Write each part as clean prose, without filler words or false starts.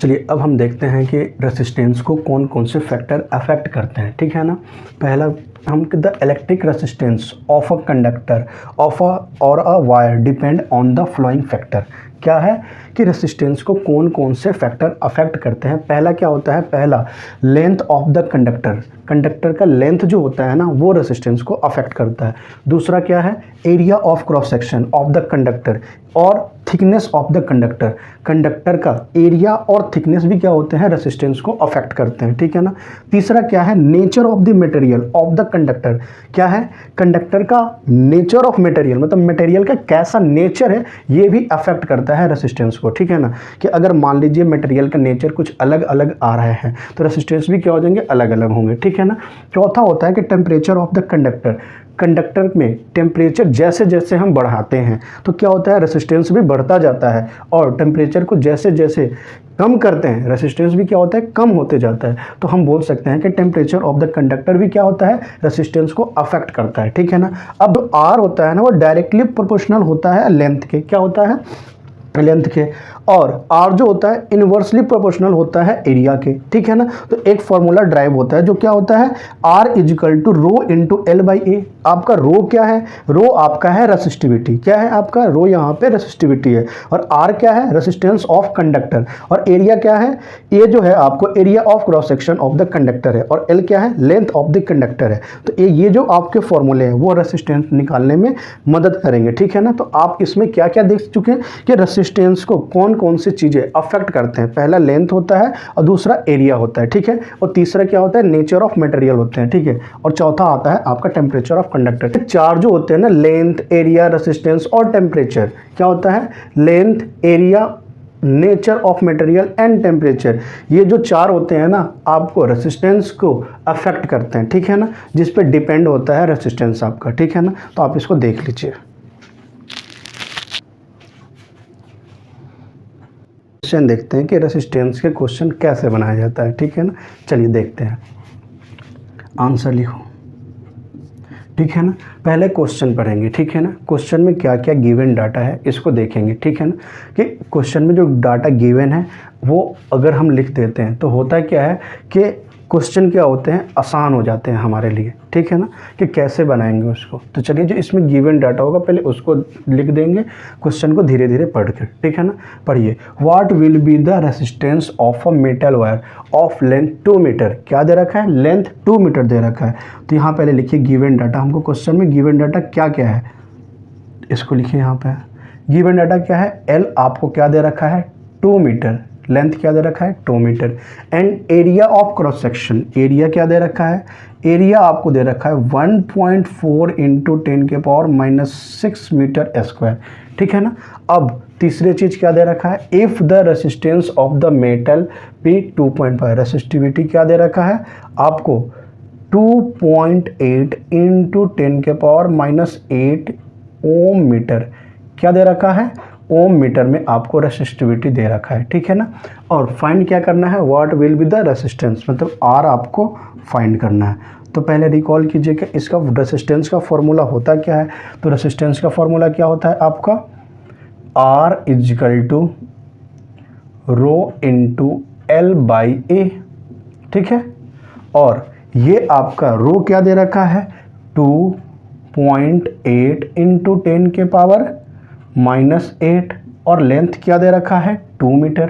चलिए अब हम देखते हैं कि रेसिस्टेंस को कौन कौन से फैक्टर अफेक्ट करते हैं, ठीक है ना। पहला हम the electric resistance of a conductor of a और a wire depend on the flowing factor. क्या है कि रेसिस्टेंस को कौन कौन से फैक्टर अफेक्ट करते हैं। पहला क्या होता है, पहला length of the conductor, conductor का लेंथ जो होता है ना वो रेसिस्टेंस को अफेक्ट करता है। दूसरा क्या है, area of cross section of the conductor और thickness of the conductor, conductor का एरिया और थिकनेस भी क्या होते हैं, रेसिस्टेंस को अफेक्ट करते हैं, ठीक है ना। तीसरा क्या है, nature of the material of the conductor, क्या है, कंडक्टर का नेचर ऑफ मटेरियल, मतलब मटेरियल का कैसा नेचर है ये भी अफेक्ट करता है रेसिस्टेंस को, ठीक है ना। कि अगर मान लीजिए मटेरियल का नेचर कुछ अलग अलग आ रहे हैं तो रेसिस्टेंस भी क्या हो जाएंगे, अलग अलग होंगे, ठीक है ना। चौथा होता है कि temperature of the conductor, conductor में टेम्परेचर जैसे जैसे हम बढ़ाते हैं तो क्या होता है, रेसिस्टेंस भी बढ़ता जाता है, और टेम्परेचर को जैसे जैसे कम करते हैं रेसिस्टेंस भी क्या होता है, कम होते जाता है। तो हम बोल सकते हैं कि टेम्परेचर ऑफ द कंडक्टर भी क्या होता है, रेसिस्टेंस को अफेक्ट करता है, ठीक है ना। अब जो आर होता है ना वो डायरेक्टली प्रोपोर्शनल होता है लेंथ के, क्या होता है, लेंथ के, और आर जो होता है इन्वर्सली प्रोपोर्शनल होता है एरिया के, ठीक है ना। तो एक फॉर्मूला ड्राइव होता है जो क्या होता है, R is equal to rho into L by A. आपका रो क्या है, रो आपका है रेसिस्टिविटी, क्या है आपका रो, यहाँ पे रेसिस्टिविटी है, और आर क्या है, रेसिस्टेंस ऑफ कंडक्टर, और एरिया क्या है, ए जो है आपको area of cross section of the conductor है, और एल क्या है, लेंथ ऑफ द कंडक्टर है। तो ये जो आपके फॉर्मूले हैं वो रेसिस्टेंस निकालने में मदद करेंगे, ठीक है ना। तो आप इसमें क्या क्या देख चुके हैं कि रेसिस्टेंस को कौन कौन सी चीजें अफेक्ट करते हैं। पहला लेंथ होता है, और दूसरा एरिया होता है, ठीक है, और तीसरा क्या होता है, नेचर ऑफ मटेरियल होते हैं, ठीक है, और चौथा आता है आपका टेम्परेचर ऑफ कंडक्टर। चार जो होते हैं ना, लेंथ, एरिया, रेसिस्टेंस और टेम्परेचर, क्या होता है, length, area, nature of material and temperature, ये जो चार होते हैं ना आपको रेसिस्टेंस को अफेक्ट करते हैं, ठीक है ना, जिस पे डिपेंड होता है रेसिस्टेंस आपका, ठीक है ना। तो आप इसको देख लीजिए। क्वेश्चन देखते हैं कि रेसिस्टेंस के क्वेश्चन कैसे बनाया जाता है, ठीक है ना। चलिए देखते हैं, आंसर लिखो, ठीक है ना। पहले क्वेश्चन पढ़ेंगे, ठीक है ना। क्वेश्चन में क्या क्या गिवन डाटा है इसको देखेंगे, ठीक है ना। कि क्वेश्चन में जो डाटा गिवन है वो अगर हम लिख देते हैं तो होता क्या है कि क्वेश्चन क्या होते हैं, आसान हो जाते हैं हमारे लिए, ठीक है ना, कि कैसे बनाएंगे उसको। तो चलिए जो इसमें गिवन डाटा होगा पहले उसको लिख देंगे, क्वेश्चन को धीरे धीरे पढ़ के, ठीक है ना। पढ़िए, what will be the resistance of a metal wire of length 2 metre, क्या दे रखा है, लेंथ 2 मीटर दे रखा है। तो यहाँ पहले लिखिए गिवन डाटा, हमको क्वेश्चन में गिवन डाटा क्या क्या है इसको लिखिए। यहाँ पे गिवन डाटा क्या है, एल आपको क्या दे रखा है, 2 मीटर, लेंथ क्या दे रखा है, 2 metre, and area of cross section, area क्या दे रखा है, एरिया आपको दे रखा है 1.4 इंटू 10 के पावर -6 मीटर स्क्वायर, ठीक है ना। अब तीसरी चीज क्या दे रखा है, if the resistance of the metal be 2.5, resistivity क्या दे रखा है आपको 2.8 इंटू 10 के पावर -8 ओम मीटर, क्या दे रखा है, ओम मीटर में आपको रेसिस्टिविटी दे रखा है, ठीक है ना। और फाइंड क्या करना है, what will be the resistance, मतलब आर आपको फाइंड करना है। तो पहले रिकॉल कीजिए कि इसका रेसिस्टेंस का फॉर्मूला होता क्या है। तो रेसिस्टेंस का फॉर्मूला क्या होता है आपका, R is equal to rho into L by A, ठीक है। और ये आपका रो क्या दे रखा है, 2.8 इंटू 10 के पावर -8, और लेंथ क्या दे रखा है, 2 मीटर,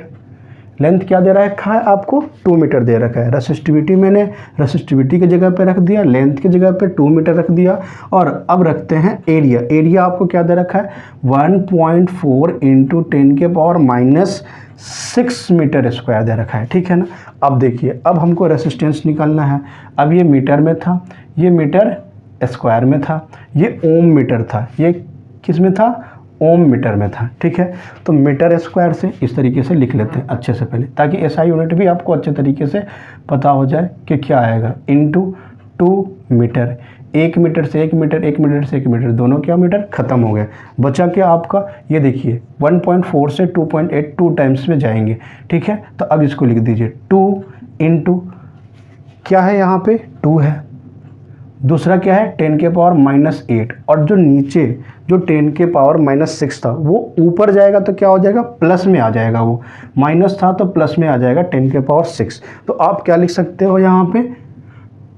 लेंथ क्या दे रखा है आपको, 2 मीटर दे रखा है। रेसिस्टिविटी मैंने रेसिस्टिविटी की जगह पे रख दिया, लेंथ की जगह पे 2 मीटर रख दिया, और अब रखते हैं एरिया, एरिया आपको क्या दे रखा है, 1.4 इंटू 10 के पावर -6 मीटर स्क्वायर दे रखा है, ठीक है ना। अब देखिए, अब हमको रेसिस्टेंस निकालना है। अब ये मीटर में था, ये मीटर स्क्वायर में था, ये ओम मीटर था, ये किस में था, ओम मीटर में था, ठीक है। तो मीटर स्क्वायर से इस तरीके से लिख लेते हैं अच्छे से पहले, ताकि एसआई यूनिट भी आपको अच्छे तरीके से पता हो जाए कि क्या आएगा, इंटू 2 मीटर, 1 मीटर से 1 मीटर, 1 मीटर से 1 मीटर, दोनों क्या मीटर खत्म हो गए। बचा क्या आपका, ये देखिए 1.4 से 2.8 2 टाइम्स में जाएंगे, ठीक है। तो अब इसको लिख दीजिए 2 इंटू क्या है यहाँ पे 2 है, दूसरा क्या है 10 के पावर -8, और जो नीचे जो 10 के पावर -6 था वो ऊपर जाएगा तो क्या हो जाएगा, प्लस में आ जाएगा, वो माइनस था तो प्लस में आ जाएगा 10 के पावर 6। तो आप क्या लिख सकते हो यहाँ पे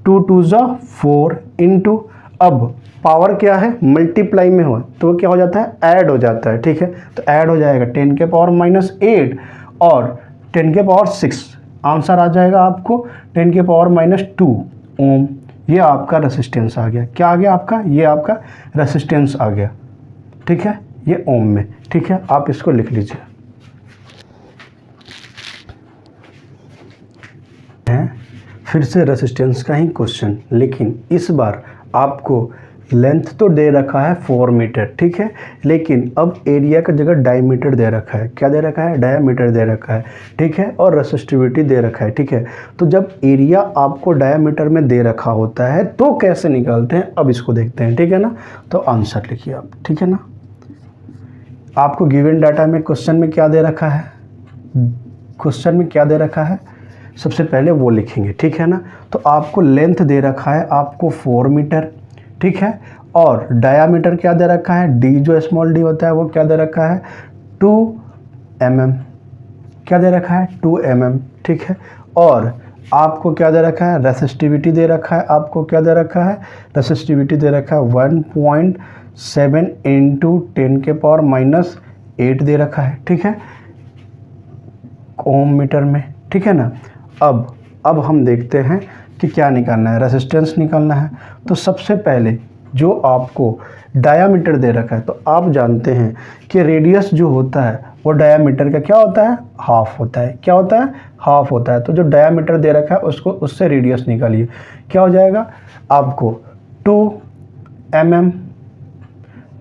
2 2 ज़ा 4 इंटू, अब पावर क्या है मल्टीप्लाई में हो तो वो क्या हो जाता है, ऐड हो जाता है, ठीक है। तो ऐड हो जाएगा 10 के पावर -8 और 10 के पावर 6, आंसर आ जाएगा आपको 10 के पावर -2 ओम। ये आपका रेसिस्टेंस आ गया, क्या आ गया आपका, ये आपका रेसिस्टेंस आ गया, ठीक है, ये ओम में, ठीक है। आप इसको लिख लीजिए। फिर से रेसिस्टेंस का ही क्वेश्चन, लेकिन इस बार आपको लेंथ तो दे रखा है 4 मीटर, ठीक है, लेकिन अब एरिया का जगह डायमीटर दे रखा है, क्या दे रखा है, डायमीटर दे रखा है, ठीक है, और रेसिस्टिविटी दे रखा है, ठीक है। तो जब एरिया आपको डायमीटर में दे रखा होता है तो कैसे निकालते हैं, अब इसको देखते हैं, ठीक है ना। तो आंसर लिखिए आप, ठीक है ना। आपको गिवन डाटा में क्वेश्चन में क्या दे रखा है, क्वेश्चन में क्या दे रखा है, सबसे पहले वो लिखेंगे, ठीक है ना। तो आपको लेंथ दे रखा है आपको 4 मीटर, ठीक है, और डायामीटर क्या दे रखा है, डी जो स्मॉल डी होता है वो क्या दे रखा है 2 mm, क्या दे रखा है 2 mm, ठीक है। और आपको क्या दे रखा है, रेसिस्टिविटी दे रखा है, आपको क्या दे रखा है, रेसिस्टिविटी दे रखा है 1.7 इंटू 10 के पावर -8 दे रखा है, ठीक है, ओम मीटर में, ठीक है ना। अब हम देखते हैं कि क्या निकालना है, रेसिस्टेंस निकालना है। तो सबसे पहले जो आपको डायामीटर दे रखा है, तो आप जानते हैं कि रेडियस जो होता है वो डायामीटर का क्या होता है, हाफ होता है, क्या होता है, हाफ होता है। तो जो डायामीटर दे रखा है उसको उससे रेडियस निकालिए, क्या हो जाएगा आपको 2 mm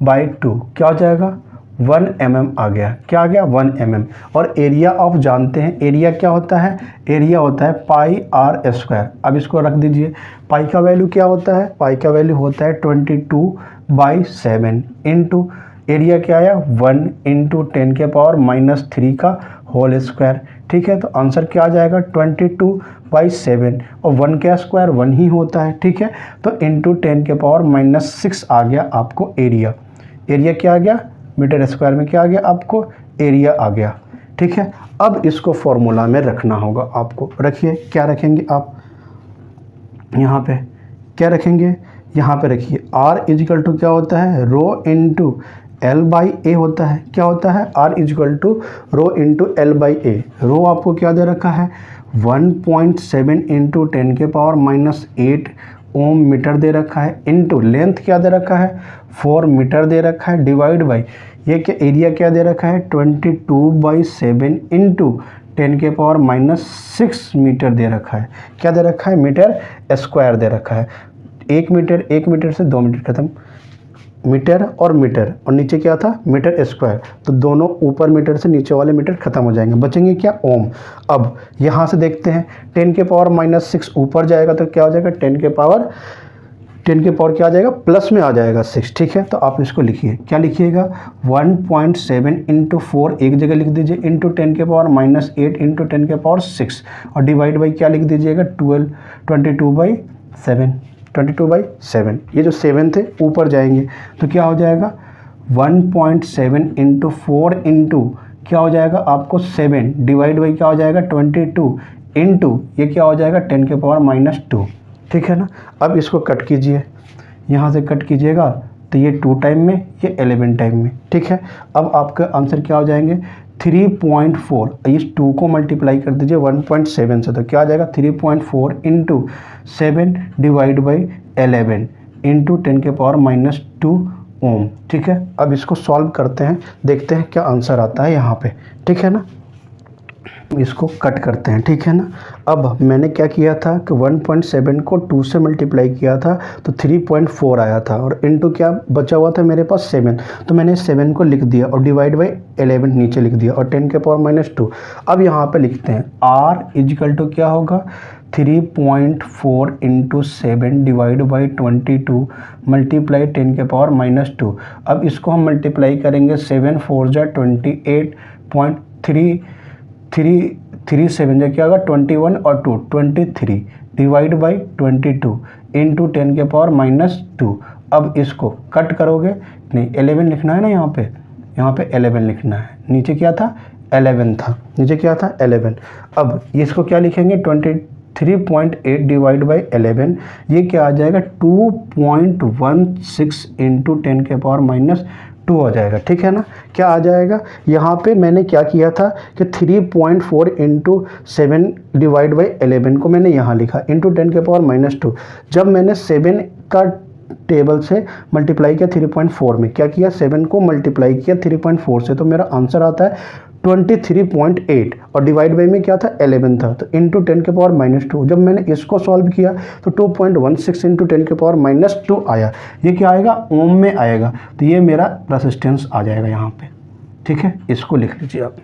बाई 2, क्या हो जाएगा 1 mm आ गया, क्या आ गया 1 mm। और एरिया आप जानते हैं, एरिया क्या होता है, एरिया होता है πr²। अब इसको रख दीजिए, पाई का वैल्यू क्या होता है, पाई का वैल्यू होता है 22/7 इंटू एरिया क्या आया 1 इंटू 10 के पावर -3 का होल स्क्वायर, ठीक है। तो आंसर क्या आ जाएगा 22/7, और 1 का स्क्वायर 1 ही होता है, ठीक है। तो इंटू 10 के पावर -6 आ गया आपको एरिया, एरिया क्या आ गया मीटर स्क्वायर में, क्या आ गया आपको एरिया आ गया, ठीक है। अब इसको फॉर्मूला में रखना होगा आपको, रखिए, क्या रखेंगे आप यहाँ पे, क्या रखेंगे यहाँ पे रखिए, R इजिकल टू क्या होता है रो इंटू L/A होता है, क्या होता है R equal to rho into L/A। Rho आपको क्या दे रखा है 1.7 इंटू 10 के पावर -8 ओम मीटर दे रखा है, इंटू लेंथ क्या दे रखा है 4 मीटर दे रखा है, डिवाइड बाई ये क्या एरिया क्या दे रखा है 22/7 इंटू 10 के पावर -6 मीटर दे रखा है, क्या दे रखा है मीटर स्क्वायर दे रखा है। 1 मीटर से 2 मीटर खत्म, मीटर और नीचे क्या था मीटर स्क्वायर, तो दोनों ऊपर मीटर से नीचे वाले मीटर खत्म हो जाएंगे, बचेंगे क्या ओम। अब यहाँ से देखते हैं 10 के पावर -6 ऊपर जाएगा तो क्या हो जाएगा 10 के पावर क्या आ जाएगा प्लस में आ जाएगा 6, ठीक है। तो आप इसको लिखिए, क्या लिखिएगा 1.7 इंटू 4 एक जगह लिख दीजिए, इंटू 10 के पावर -8 इंटू 10 के पावर 6, और डिवाइड बाई क्या लिख दीजिएगा 22/7, ये जो 7 थे ऊपर जाएंगे तो क्या हो जाएगा 1.7 इंटू 4 इंटू क्या हो जाएगा आपको 7, डिवाइड बाई क्या हो जाएगा 22 इंटू ये क्या हो जाएगा 10 के पावर -2, ठीक है ना। अब इसको कट कीजिए, यहाँ से कट कीजिएगा तो ये 2 टाइम में, ये 11 टाइम में, ठीक है। अब आपका आंसर क्या हो जाएंगे 3.4, इस 2 को मल्टीप्लाई कर दीजिए 1.7 से, तो क्या आ जाएगा 3.4 इंटू 7 डिवाइड बाई 11 इंटू 10 के पावर -2 ओम, ठीक है। अब इसको सॉल्व करते हैं, देखते हैं क्या आंसर आता है यहाँ पे, ठीक है ना। इसको कट करते हैं, ठीक है ना। अब मैंने क्या किया था कि 1.7 को 2 से मल्टीप्लाई किया था तो 3.4 आया था, और इनटू क्या बचा हुआ था मेरे पास 7, तो मैंने 7 को लिख दिया और डिवाइड बाई 11 नीचे लिख दिया और 10 के पावर -2। अब यहाँ पे लिखते हैं R इजिकल टू क्या होगा 3.4 इंटू 7 डिवाइड बाई 22 मल्टीप्लाई 10 के पावर -2। अब इसको हम मल्टीप्लाई करेंगे 7 4 जा 28.3 3 7 जा क्या होगा 21 और 2 23 डिवाइड बाई 22 इंटू 10⁻²। अब इसको कट करोगे, नहीं 11 लिखना है ना, यहाँ पे 11 लिखना है। नीचे क्या था, 11 था, नीचे क्या था 11। अब इसको क्या लिखेंगे, 23.8 डिवाइड बाई 11, ये क्या आ जाएगा 2.16 इंटू 10⁻² आ जाएगा। ठीक है ना, क्या आ जाएगा, यहाँ पे मैंने क्या किया था कि 3.4 इंटू 7 डिवाइड बाई 11 को मैंने यहाँ लिखा इंटू 10⁻²। जब मैंने 7 का टेबल से मल्टीप्लाई किया 3.4 में, क्या किया 7 को मल्टीप्लाई किया 3.4 से, तो मेरा आंसर आता है 23.8 और डिवाइड बाई में क्या था 11 था, तो इंटू 10⁻²। जब मैंने इसको सॉल्व किया तो 2.16 इंटू 10⁻² आया। ये क्या आएगा, ओम में आएगा, तो ये मेरा रेजिस्टेंस आ जाएगा यहाँ पे। ठीक है, इसको लिख लीजिए आप।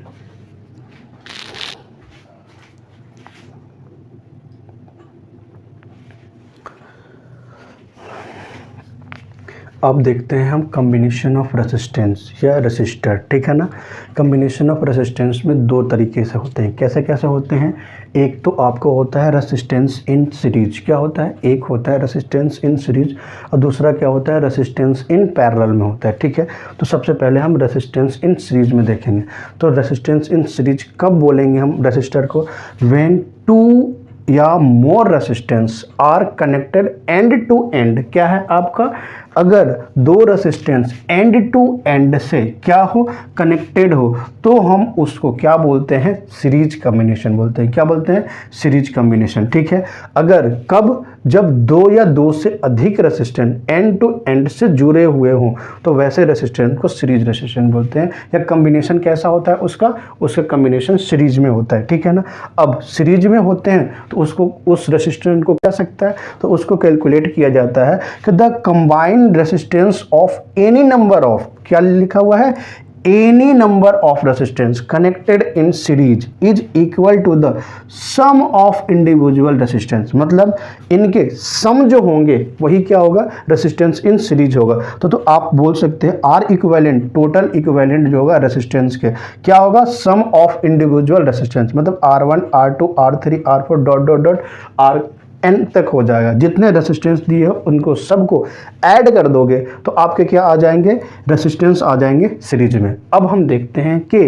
अब देखते हैं हम कम्बिनेशन ऑफ रेजिस्टेंस या रेसिस्टर। ठीक है ना, कम्बिनेशन ऑफ रेजिस्टेंस में दो तरीके से होते हैं। कैसे कैसे होते हैं, एक तो आपको होता है रेजिस्टेंस इन सीरीज। क्या होता है, एक होता है रेजिस्टेंस इन सीरीज और दूसरा क्या होता है, रेजिस्टेंस इन पैरेलल में होता है। ठीक है, तो सबसे पहले हम रेजिस्टेंस इन सीरीज में देखेंगे। तो रेजिस्टेंस इन सीरीज कब बोलेंगे हम रेजिस्टर को, व्हेन 2 या more resistance are connected end to end. क्या है आपका, अगर दो रेजिस्टेंस एंड टू एंड से क्या हो, कनेक्टेड हो, तो हम उसको क्या बोलते हैं, सीरीज कॉम्बिनेशन बोलते हैं। क्या बोलते हैं, सीरीज कॉम्बिनेशन। ठीक है, अगर कब, जब दो या दो से अधिक रेजिस्टेंस एंड टू एंड से जुड़े हुए हों, तो वैसे रेजिस्टेंस को सीरीज रेजिस्टेंस बोलते हैं। या कॉम्बिनेशन कैसा होता है उसका कॉम्बिनेशन सीरीज में होता है। ठीक है ना, अब सीरीज में होते हैं तो उसको, उस रेजिस्टेंस को क्या सकता है, तो उसको कैलकुलेट किया जाता है कि the combined resistance of any number of, क्या लिखा हुआ है, any number of resistance connected in series is equal to the sum of individual resistance। मतलब इनके सम जो होंगे वही क्या होगा, रेजिस्टेंस इन सीरीज होगा। तो आप बोल सकते हैं आर इक्विवेलेंट, टोटल इक्विवेलेंट जो होगा रेजिस्टेंस के क्या होगा, सम ऑफ इंडिविजुअल रेजिस्टेंस। मतलब R1 R2 R3 R4 dot dot dot R n तक हो जाएगा। जितने रेजिस्टेंस दिए हो उनको सबको ऐड कर दोगे तो आपके क्या आ जाएंगे, रेजिस्टेंस आ जाएंगे सीरीज में। अब हम देखते हैं कि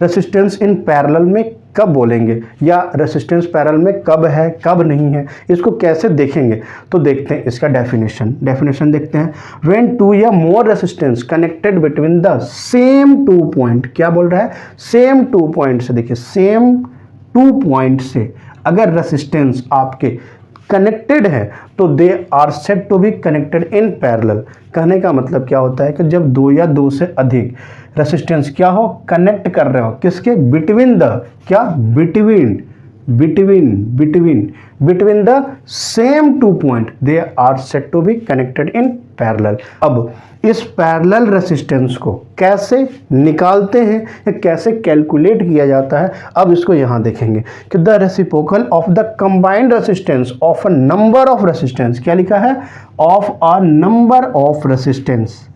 रेजिस्टेंस इन पैरेलल में कब बोलेंगे या रेजिस्टेंस पैरेलल में कब है कब नहीं है, इसको कैसे देखेंगे। तो देखते हैं इसका डेफिनेशन देखते हैं। व्हेन 2 या more resistance connected between the same 2 point, क्या बोल रहा है, सेम 2 पॉइंट से, देखिए सेम 2 पॉइंट से अगर रेजिस्टेंस आपके कनेक्टेड है तो they are said to be connected in parallel. कहने का मतलब क्या होता है कि जब दो या दो से अधिक रेजिस्टेंस क्या हो, कनेक्ट कर रहे हो, किसके, बिटवीन द, क्या, between the same 2 point they are said to be connected in parallel. अब इस पैरेलल रेजिस्टेंस को कैसे निकालते हैं या कैसे कैलकुलेट किया जाता है, अब इसको यहाँ देखेंगे कि the reciprocal of the combined resistance of a number of resistance, क्या लिखा है, of a number of resistance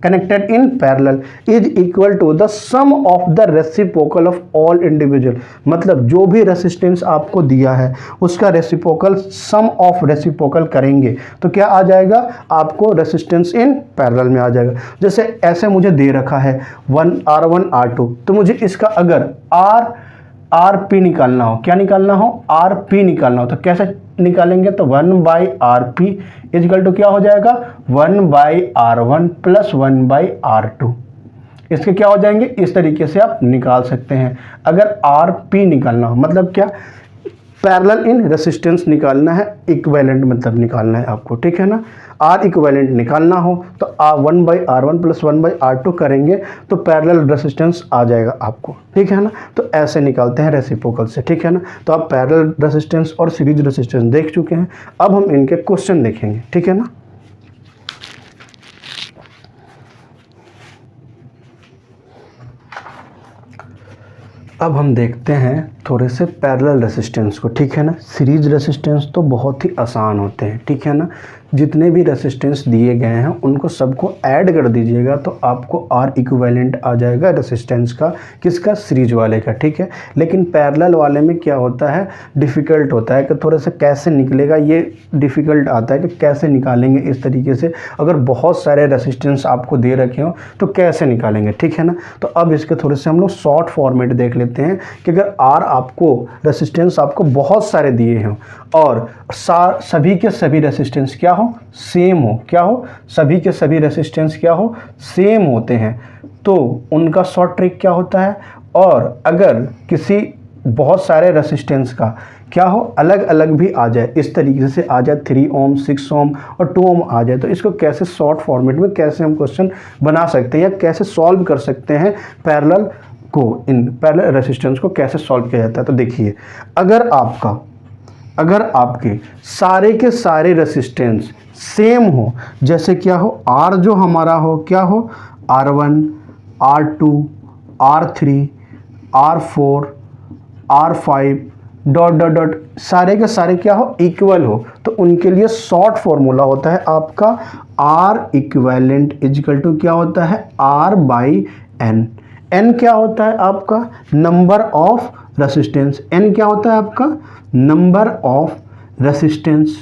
connected in parallel is equal to the sum of the reciprocal of all individual. मतलब जो भी रेसिस्टेंस आपको दिया है उसका रेसिप्रोकल, सम ऑफ रेसिप्रोकल करेंगे तो क्या आ जाएगा, आपको रेसिस्टेंस इन पैरेलल में आ जाएगा। जैसे ऐसे मुझे दे रखा है R1 R2, तो मुझे इसका अगर RP निकालना हो, क्या निकालना हो, RP निकालना हो, तो कैसे निकालेंगे, तो 1/RP इक्वल टू क्या हो जाएगा, 1/R1 प्लस 1/R2। इसके क्या हो जाएंगे, इस तरीके से आप निकाल सकते हैं। अगर RP निकालना हो, मतलब क्या, पैरेलल इन रेजिस्टेंस निकालना है, इक्विवेलेंट मतलब निकालना है आपको। ठीक है ना, R इक्विवेलेंट निकालना हो तो 1/R1 प्लस 1/R2 करेंगे तो पैरेलल रेजिस्टेंस आ जाएगा आपको। ठीक है ना, तो ऐसे निकालते हैं रेसिप्रोकल से। ठीक है ना, तो आप पैरेलल रेजिस्टेंस और सीरीज रेजिस्टेंस देख चुके हैं। अब हम इनके क्वेश्चन देखेंगे। ठीक है ना, अब हम देखते हैं थोड़े से पैरेलल रेजिस्टेंस को। ठीक है ना, सीरीज रेजिस्टेंस तो बहुत ही आसान होते हैं। ठीक है ना, जितने भी रेसिस्टेंस दिए गए हैं उनको सबको ऐड कर दीजिएगा तो आपको आर इक्विवेलेंट आ जाएगा रेसिस्टेंस का, किसका, सीरीज वाले का, ठीक है। लेकिन पैरेलल वाले में क्या होता है, डिफ़िकल्ट होता है कि थोड़ा सा कैसे निकलेगा, ये डिफ़िकल्ट आता है कि कैसे निकालेंगे इस तरीके से। अगर बहुत सारे रेसिस्टेंस आपको दे रखे हो तो कैसे निकालेंगे, ठीक है ना। तो अब इसके थोड़े से हम लोग शॉर्ट फॉर्मेट देख लेते हैं कि अगर आर आपको रेसिस्टेंस आपको बहुत सारे दिए हों और सभी के सभी रेसिस्टेंस क्या हो, सेम हो, क्या हो, सभी के सभी रेसिस्टेंस क्या हो, सेम होते हैं, तो उनका शॉर्ट ट्रिक क्या होता है। और अगर किसी बहुत सारे रेसिस्टेंस का क्या हो, अलग अलग भी आ जाए, इस तरीके से आ जाए 3 ओम, 6 ओम और 2 ओम आ जाए, तो इसको कैसे शॉर्ट फॉर्मेट में कैसे हम क्वेश्चन बना सकते हैं या कैसे सॉल्व कर सकते हैं, पैरेलल को, इन पैरेलल रेसिस्टेंस को कैसे सॉल्व किया जाता है। तो देखिए, अगर आपके सारे के सारे रेसिस्टेंस सेम हो, जैसे क्या हो, आर जो हमारा हो, क्या हो, R1, R2, R3, R4, R5 dot dot dot, सारे के सारे क्या हो, इक्वल हो, तो उनके लिए शॉर्ट फॉर्मूला होता है आपका आर इक्विवेलेंट इजिकल टू क्या होता है, R बाई N। N क्या होता है आपका, नंबर ऑफ रेसिस्टेंस, N क्या होता है आपका, number of resistance,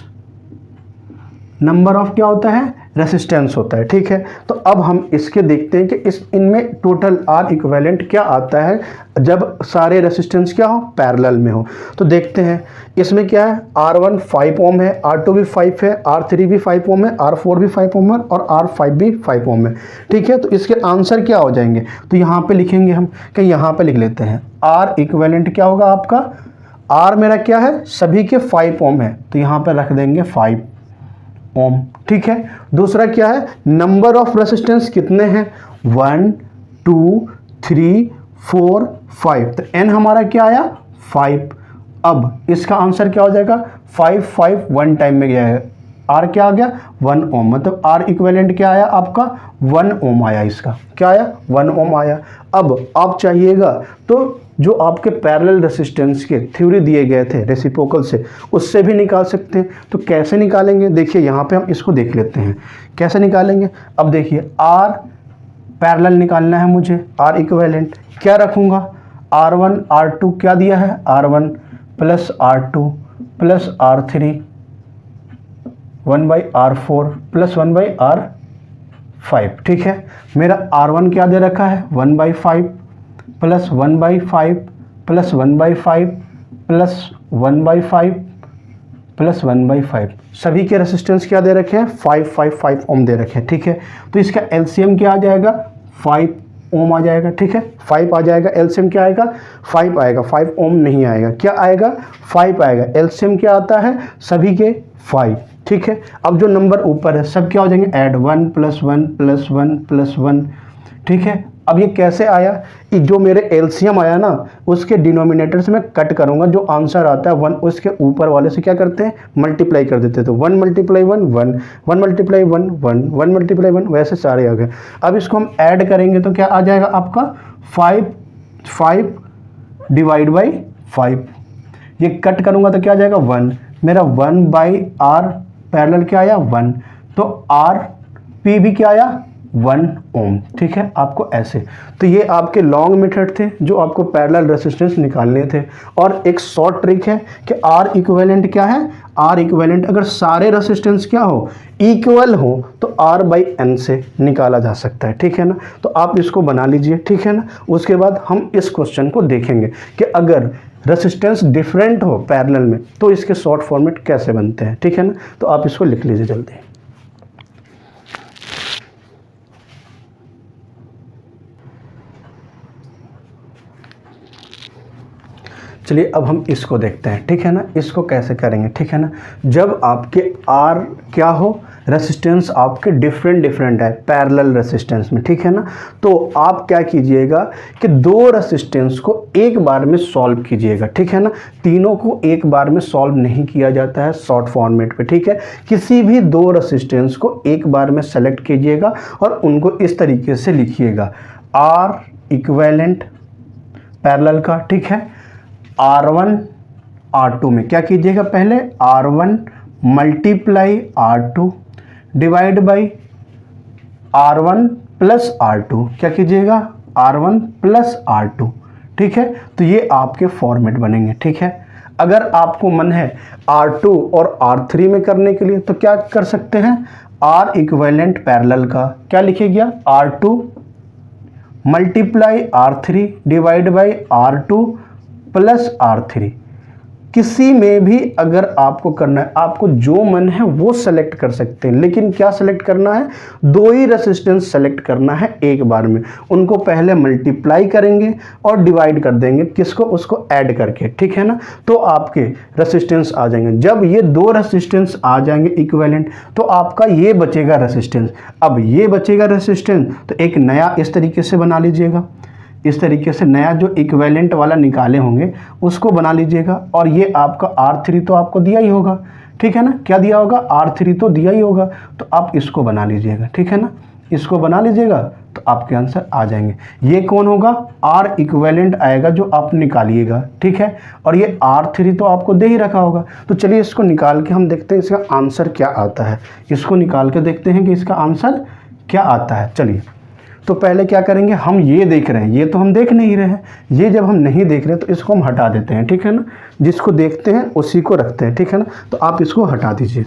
number of क्या होता है, रेसिस्टेंस होता है, ठीक है। तो अब हम इसके देखते हैं कि इनमें टोटल आर इक्विवेलेंट क्या आता है जब सारे रेसिस्टेंस क्या हो, पैरेलल में हो। तो देखते हैं इसमें क्या है, R1 5 ओम है, R2 भी 5 है, R3 भी 5 ओम है, R4 भी 5 ओम है और R5 भी 5 ओम है, ठीक है। तो इसके आंसर क्या हो जाएंगे, तो यहाँ पे लिखेंगे हम, कि यहाँ पे लिख लेते हैं आर इक्विवेलेंट क्या होगा आपका, आर मेरा क्या है, सभी के 5 ओम है, तो यहाँ पे रख देंगे 5 ओम, ठीक है। दूसरा क्या है, नंबर ऑफ रेसिस्टेंस कितने हैं, 1 2 3 4 5, तो n हमारा क्या आया, 5। अब इसका आंसर क्या हो जाएगा, 5 5 1 टाइम में गया है, आर क्या आ गया, 1 ओम, मतलब आर इक्विवेलेंट क्या आया आपका, 1 ओम आया, इसका क्या आया, 1 ओम आया। अब आप चाहिएगा तो जो आपके पैरेलल रेसिस्टेंस के थ्योरी दिए गए थे रेसिप्रोकल से, उससे भी निकाल सकते हैं। तो कैसे निकालेंगे, देखिए यहाँ पे हम इसको देख लेते हैं कैसे निकालेंगे। अब देखिए, आर पैरेलल निकालना है मुझे, आर इक्विवेलेंट क्या रखूँगा, R1 R2 क्या दिया है, R1 plus R2 plus R3 1/R4 plus 1/R5, ठीक है। मेरा R1 क्या दे रखा है, 1/5 प्लस 1/5 प्लस 1/5 प्लस 1/5 प्लस 1/5, सभी के रेसिस्टेंस क्या दे रखे हैं, 5 ओम दे रखे हैं, ठीक है। तो इसका एलसीएम क्या आ जाएगा, 5 ओम आ जाएगा, ठीक है, 5 आ जाएगा, एलसीएम क्या आएगा, 5 आएगा, 5 ओम नहीं आएगा, क्या आएगा, 5 आएगा। एलसीएम क्या आता है, सभी के 5, ठीक है। अब जो नंबर ऊपर है सब क्या हो जाएंगे, ऐड 1 + 1 + 1 + 1, ठीक है। अब ये कैसे आया, जो मेरे एलसीएम आया ना, उसके डिनोमिनेटर से मैं कट करूंगा, जो आंसर आता है 1 उसके ऊपर वाले से क्या करते हैं, मल्टीप्लाई कर देते हैं। तो 1 × 1 1 1 × 1 1 1 × 1 वैसे सारे आ गए। अब इसको हम ऐड करेंगे तो क्या आ जाएगा आपका 5 / 5, ये कट करूंगा तो क्या आ जाएगा 1, मेरा 1/R पैरेलल क्या आया 1, तो आर पी भी क्या आया 1 ओम, ठीक है। आपको ऐसे, तो ये आपके लॉन्ग मेथड थे जो आपको पैरेलल रेसिस्टेंस निकालने थे। और एक शॉर्ट ट्रिक है कि आर इक्विवेलेंट क्या है, आर इक्विवेलेंट अगर सारे रेसिस्टेंस क्या हो, इक्वल हो, तो R/N से निकाला जा सकता है, ठीक है ना। तो आप इसको बना लीजिए, ठीक है ना। उसके बाद हम इस क्वेश्चन को देखेंगे कि अगर रेसिस्टेंस डिफरेंट हो पैरेलल में तो इसके शॉर्ट फॉर्मेट कैसे बनते हैं, ठीक है ना। तो आप इसको लिख लीजिए जल्दी। चलिए अब हम इसको देखते हैं, ठीक है ना। इसको कैसे करेंगे, ठीक है ना। जब आपके आर क्या हो, रेसिस्टेंस आपके डिफरेंट है पैरेलल रेसिस्टेंस में, ठीक है ना। तो आप क्या कीजिएगा कि दो रेसिस्टेंस को एक बार में सॉल्व कीजिएगा, ठीक है ना। तीनों को एक बार में सॉल्व नहीं किया जाता है शॉर्ट फॉर्मेट पे, ठीक है। किसी भी दो रेसिस्टेंस को एक बार में सेलेक्ट कीजिएगा और उनको इस तरीके से लिखिएगा, आर इक्विवेलेंट पैरेलल का, ठीक है। R1 R2 में क्या कीजिएगा, पहले R1 × R2 divide by R1 plus R2, क्या कीजिएगा R1 प्लस R2, ठीक है। तो ये आपके फॉर्मेट बनेंगे, ठीक है। अगर आपको मन है R2 और R3 में करने के लिए तो क्या कर सकते हैं, R इक्विवेलेंट पैरेलल का क्या लिखे गया, R2 multiply R3 divide by R2 plus R3। किसी में भी अगर आपको करना है, आपको जो मन है वो सेलेक्ट कर सकते हैं, लेकिन क्या सेलेक्ट करना है, दो ही रेसिस्टेंस सेलेक्ट करना है एक बार में। उनको पहले मल्टीप्लाई करेंगे और डिवाइड कर देंगे, किसको, उसको ऐड करके, ठीक है ना। तो आपके रेसिस्टेंस आ जाएंगे। जब ये दो रेसिस्टेंस आ जाएंगे इक्विवेलेंट, तो आपका ये बचेगा रेसिस्टेंस। अब ये बचेगा रेसिस्टेंस तो एक नया इस तरीके से बना लीजिएगा, इस तरीके से नया जो इक्विवेलेंट वाला निकाले होंगे उसको बना लीजिएगा। और ये आपका R3 तो आपको दिया ही होगा, ठीक है ना, क्या दिया होगा, R3 तो दिया ही होगा, तो आप इसको बना लीजिएगा, ठीक है ना, इसको बना लीजिएगा तो आपके आंसर आ जाएंगे। ये कौन होगा, R इक्विवेलेंट आएगा जो आप निकालिएगा, ठीक है। और ये R3 तो आपको दे ही रखा होगा। तो चलिए इसको निकाल के हम देखते हैं इसका आंसर क्या आता है। इसको निकाल के देखते हैं कि इसका आंसर क्या आता है। चलिए, तो पहले क्या करेंगे, हम ये देख रहे हैं, ये तो हम देख नहीं रहे हैं। ये जब हम नहीं देख रहे तो इसको हम हटा देते हैं, ठीक है ना। जिसको देखते हैं उसी को रखते हैं, ठीक है ना। तो आप इसको हटा दीजिए,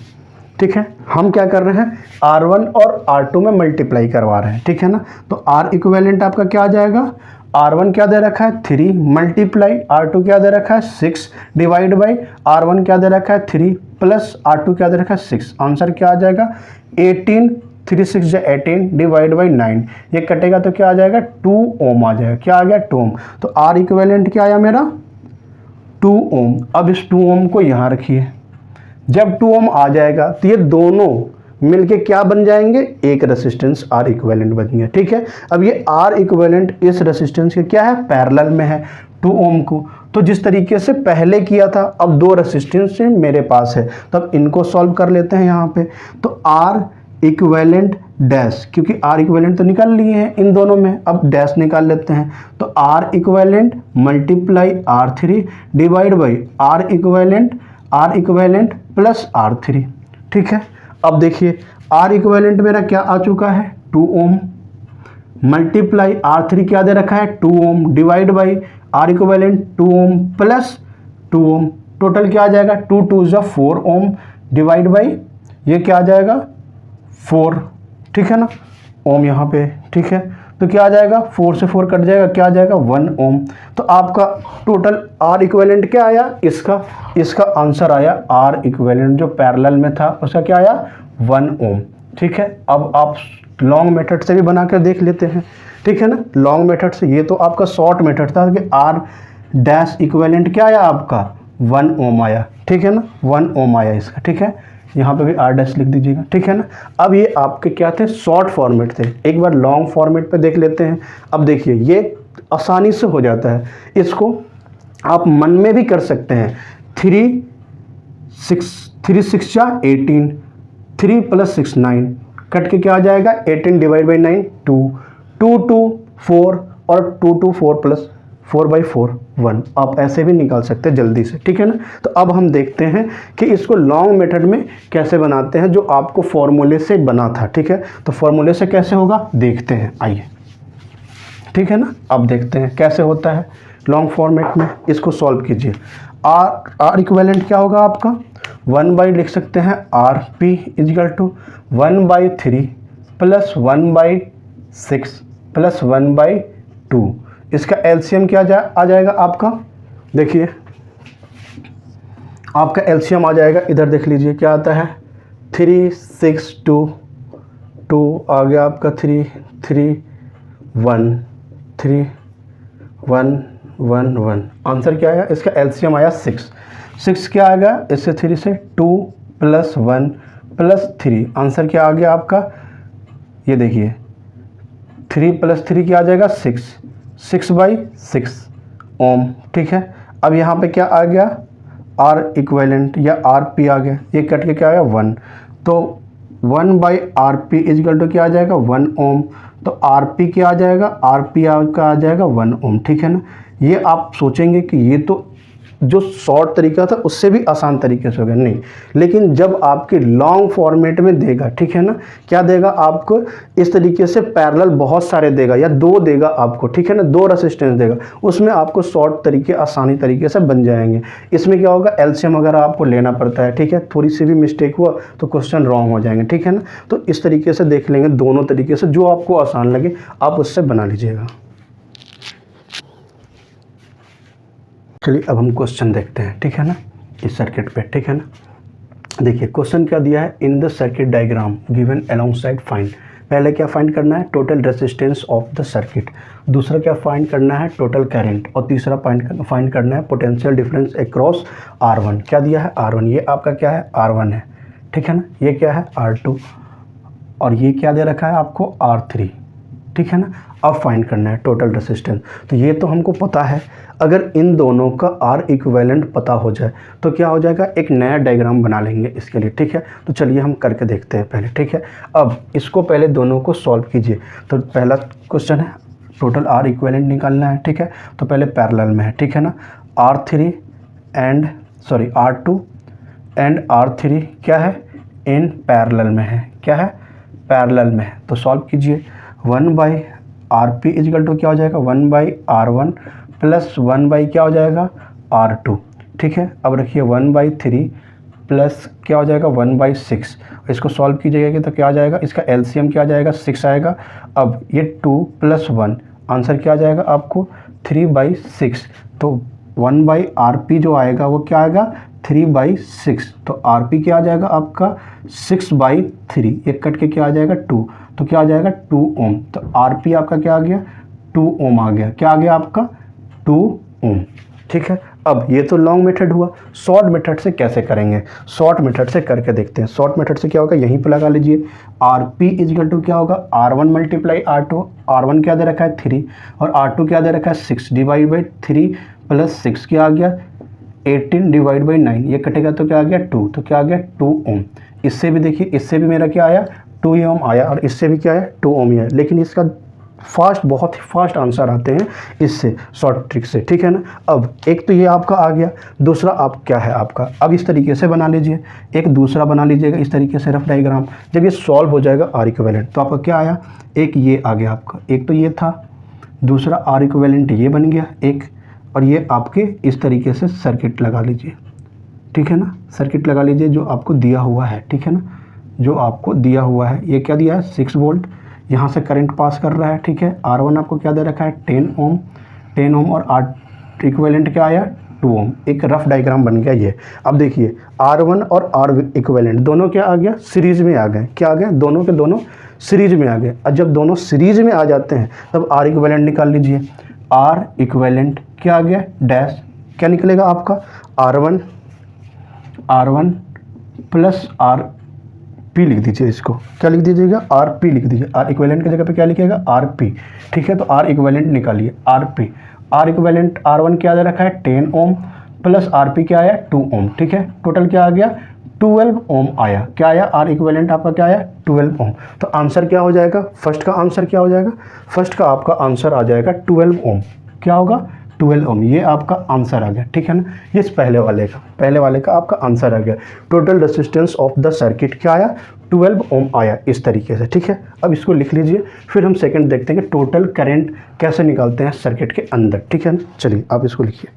ठीक है। हम क्या कर रहे हैं, R1 और R2 में मल्टीप्लाई करवा रहे हैं, ठीक है ना। तो R इक्विवेलेंट आपका क्या आ जाएगा, R1 क्या दे रखा है 3 मल्टीप्लाई R2 क्या दे रखा है 6 डिवाइड बाई R1 क्या दे रखा है 3 प्लस R2 क्या दे रखा है 6। आंसर क्या आ जाएगा 18, 3 6 जो 18 डिवाइड बाई 9, ये कटेगा तो क्या आ जाएगा 2 ओम आ जाएगा। क्या आ गया 2 ओम। तो R इक्विवेलेंट क्या आया मेरा 2 ओम। अब इस 2 ओम को यहाँ रखिए। जब 2 ओम आ जाएगा तो ये दोनों मिलके क्या बन जाएंगे, एक रेसिस्टेंस R इक्विवेलेंट बन गया, ठीक है। अब ये R इक्विवेलेंट इस रेसिस्टेंस के क्या है, पैरेलल में है 2 ओम को। तो जिस तरीके से पहले किया था, अब दो रेसिस्टेंस मेरे पास है, तब इनको सॉल्व कर लेते हैं यहाँ पे। तो R इक्विवेलेंट डैश, क्योंकि R इक्विवेलेंट तो निकाल लिए हैं इन दोनों में, अब डैश निकाल लेते हैं। तो R equivalent multiply R3 divide by R equivalent plus R3, ठीक है। अब देखिए R इक्विवेलेंट मेरा क्या आ चुका है 2 ओम मल्टीप्लाई R3 क्या दे रखा है 2 ohm divide by R equivalent 2 ohm plus 2 ohm. Total क्या आ जाएगा 2 2 जो 4 ओम डिवाइड बाई ये क्या आ जाएगा 4, ठीक है ना, ओम यहाँ पे, ठीक है। तो क्या आ जाएगा 4 से 4 कट जाएगा, क्या आ जाएगा 1 ओम। तो आपका टोटल R इक्विवेलेंट क्या आया, इसका आंसर आया R इक्विवेलेंट जो पैरेलल में था उसका क्या आया 1 ओम, ठीक है। अब आप लॉन्ग मेथड से भी बना कर देख लेते हैं, ठीक है ना। लॉन्ग मेथड से, ये तो आपका शॉर्ट मेथड था कि R डैश इक्विवेलेंट क्या आया आपका 1 ओम आया, ठीक है ना, 1 ओम आया इसका, ठीक है। यहाँ पे भी R डैश लिख दीजिएगा, ठीक है ना। अब ये आपके क्या थे, शॉर्ट फॉर्मेट थे। एक बार लॉन्ग फॉर्मेट पे देख लेते हैं। अब देखिए ये आसानी से हो जाता है, इसको आप मन में भी कर सकते हैं। 3 6 जा 18, 3 प्लस 6 9, कट के क्या आ जाएगा 18 डिवाइड बाई 9 2 2 2 4 और 2 2 4 प्लस 4 बाई 4 1। आप ऐसे भी निकाल सकते हैं जल्दी से, ठीक है ना। तो अब हम देखते हैं कि इसको लॉन्ग मेथड में कैसे बनाते हैं, जो आपको फॉर्मूले से बना था, ठीक है। तो फॉर्मूले से कैसे होगा देखते हैं, आइए, ठीक है ना। अब देखते हैं कैसे होता है लॉन्ग फॉर्मेट में, इसको सॉल्व कीजिए। R इक्विवेलेंट क्या होगा आपका 1 बाई लिख सकते हैं RP equal to 1/3 plus 1/6 plus 1/2। इसका एलसीएम क्या आ जाएगा आपका, देखिए आपका एलसीएम आ जाएगा, इधर देख लीजिए क्या आता है 3 6 2 2 आ गया आपका 3 3 1 3 1 1 1। आंसर क्या आया, इसका एलसीएम आया 6 क्या आ गया, इससे 3 से 2 प्लस 1 प्लस 3। आंसर क्या आ गया आपका, ये देखिए 3 प्लस 3 क्या आ जाएगा 6/6 ओम, ठीक है। अब यहाँ पे क्या आ गया R इक्विवेलेंट या RP आ गया, ये कट के क्या आ गया 1। तो 1/RP इजिकल टू क्या आ जाएगा 1 ओम। तो RP क्या आ जाएगा, RP का आ जाएगा 1 ओम, ठीक है ना। ये आप सोचेंगे कि ये तो जो शॉर्ट तरीका था उससे भी आसान तरीके से हो गया नहीं, लेकिन जब आपके लॉन्ग फॉर्मेट में देगा, ठीक है ना, क्या देगा आपको इस तरीके से पैरेलल बहुत सारे देगा या दो देगा आपको, ठीक है ना, दो रेसिस्टेंस देगा, उसमें आपको शॉर्ट तरीके आसानी तरीके से बन जाएंगे। इसमें क्या होगा, एलसीएम वगैरह आपको लेना पड़ता है, ठीक है, थोड़ी सी भी मिस्टेक हुआ तो क्वेश्चन रॉन्ग हो जाएंगे, ठीक है ना। तो इस तरीके से देख लेंगे, दोनों तरीके से जो आपको आसान लगे आप उससे बना लीजिएगा। चलिए अब हम क्वेश्चन देखते हैं, ठीक है ना, इस सर्किट पे, ठीक है ना। देखिए क्वेश्चन क्या दिया है, in the circuit diagram given along side find. पहले क्या फाइंड करना है, total resistance of the circuit. दूसरा क्या फाइंड करना है, टोटल करंट। और तीसरा फाइंड करना है पोटेंशियल डिफरेंस अक्रॉस R1। क्या दिया है, R1, ये आपका क्या है, R1 है, ठीक है ना, ये क्या है, R2, और ये क्या दे रखा है आपको, R3, ठीक है ना। अब फाइंड करना है टोटल रेजिस्टेंस। तो ये तो हमको पता है, अगर इन दोनों का R इक्विवेलेंट पता हो जाए तो क्या हो जाएगा, एक नया डायग्राम बना लेंगे इसके लिए, ठीक है। तो चलिए हम करके देखते हैं पहले, ठीक है। अब इसको पहले दोनों को सॉल्व कीजिए। तो पहला क्वेश्चन है टोटल R इक्विवेलेंट निकालना है, ठीक है। तो पहले पैरेलल में है, ठीक है ना, R2 एंड R3 क्या है, इन पैरेलल में है, क्या है, पैरेलल में है। तो सॉल्व कीजिए, 1/RP इजकल टू क्या हो जाएगा, 1/R1 प्लस 1 क्या हो जाएगा, R2, ठीक है। अब रखिए 1/3 प्लस क्या हो जाएगा, 1/6। इसको सॉल्व कीजिएगा तो क्या आ जाएगा, इसका एलसीएम क्या आ जाएगा, 6 आएगा। अब ये 2 + 1 आंसर क्या आ जाएगा आपको, 3/6। तो 1/RP जो आएगा वो क्या आएगा, 3/6। तो RP क्या आ जाएगा आपका, 6/3, ये कट के क्या आ जाएगा, 2। तो क्या आ जाएगा, 2 ओम। तो RP आपका क्या आ गया, 2 ओम आ गया। क्या आ गया आपका, 2 ओम, ठीक है। अब ये तो लॉन्ग मेथड हुआ, शॉर्ट मेथड से कैसे करेंगे, शॉर्ट मेथड से करके देखते हैं। शॉर्ट मेथड से क्या होगा, यहीं पर लगा लीजिए, RP इजकल टू क्या होगा, R1 × R2। R1 क्या दे रखा है, 3, और R2 क्या दे रखा है, 6 / 3 + 6 क्या आ गया, 18 / 9। ये कटेगा तो क्या आ गया, 2। तो क्या आ गया, 2 ओम। इससे भी देखिए, इससे भी मेरा क्या आया, 2 ओम आया, और इससे भी क्या है, 2 ओम ही है। लेकिन इसका बहुत ही फास्ट आंसर आते हैं इससे, शॉर्ट ट्रिक से, ठीक है ना। अब एक तो ये आपका आ गया, दूसरा आप क्या है आपका, अब इस तरीके से बना लीजिए, एक दूसरा बना लीजिएगा इस तरीके से रफ डायग्राम। जब ये सॉल्व हो जाएगा R इक्विवेलेंट, तो आपका क्या आया, एक ये आ गया आपका, एक तो ये था, दूसरा R इक्विवेलेंट ये बन गया एक, और ये आपके इस तरीके से सर्किट लगा लीजिए, ठीक है ना, सर्किट लगा लीजिए जो आपको दिया हुआ है, ठीक है ना, जो आपको दिया हुआ है। ये क्या दिया है, 6 वोल्ट, यहाँ से करंट पास कर रहा है, ठीक है। R1 आपको क्या दे रखा है, 10 ओम, और R इक्विवेलेंट क्या आया, 2 ओम। एक रफ डायग्राम बन गया ये। अब देखिए R1 और R इक्विवेलेंट दोनों क्या आ गया, सीरीज में आ गए, क्या आ गए, दोनों के दोनों सीरीज में आ गए। और जब दोनों सीरीज में आ जाते हैं तब R इक्विवेलेंट निकाल लीजिए। R इक्विवेलेंट क्या आ गया, डैश, क्या निकलेगा आपका, R1 प्लस RP लिख दीजिए, इसको क्या लिख दीजिएगा, RP लिख दीजिए। R इक्विवेलेंट की जगह पे क्या लिखिएगा, RP, ठीक है। तो R इक्विवेलेंट निकालिए, RP। R इक्विवेलेंट R1 क्या दे रखा है, 10 ओम, प्लस RP क्या आया, 2 ओम, ठीक है। टोटल क्या आ गया, 12 ओम आया। क्या आया, R इक्विवेलेंट आपका क्या आया, 12 ओम। तो आंसर क्या हो जाएगा, फर्स्ट का आंसर क्या हो जाएगा, फर्स्ट का आपका आंसर आ जाएगा 12 ओम। क्या होगा, 12 ओम, ये आपका आंसर आ गया, ठीक है ना। ये पहले वाले का आपका आंसर आ गया। Total resistance of the circuit क्या आया, 12 ओम आया, इस तरीके से, ठीक है। अब इसको लिख लीजिए, फिर हम सेकंड देखते हैं कि टोटल करंट कैसे निकालते हैं सर्किट के अंदर, ठीक है ना। चलिए आप इसको लिखिए।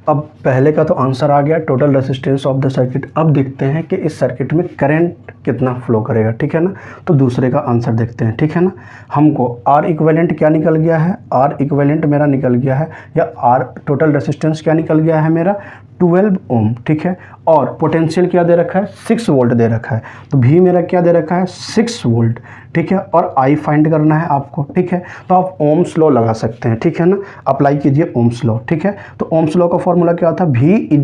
अब पहले का तो आंसर आ गया, total resistance of the circuit. अब देखते हैं कि इस सर्किट में करंट कितना फ्लो करेगा, ठीक है ना। तो दूसरे का आंसर देखते हैं, ठीक है ना। हमको R इक्विवेलेंट क्या निकल गया है, R इक्विवेलेंट मेरा निकल गया है, या R टोटल रेजिस्टेंस क्या निकल गया है मेरा, 12 ओम, ठीक है। और पोटेंशियल क्या दे रखा है, 6 वोल्ट दे रखा है। तो भी मेरा क्या दे रखा है, 6 वोल्ट, ठीक है। और I फाइंड करना है आपको, ठीक है। तो आप ओम्स लॉ लगा सकते हैं, ठीक है ना, अप्लाई कीजिए ओम्स लॉ, ठीक है। तो ओम्स लॉ का फॉर्मूला क्या था, V =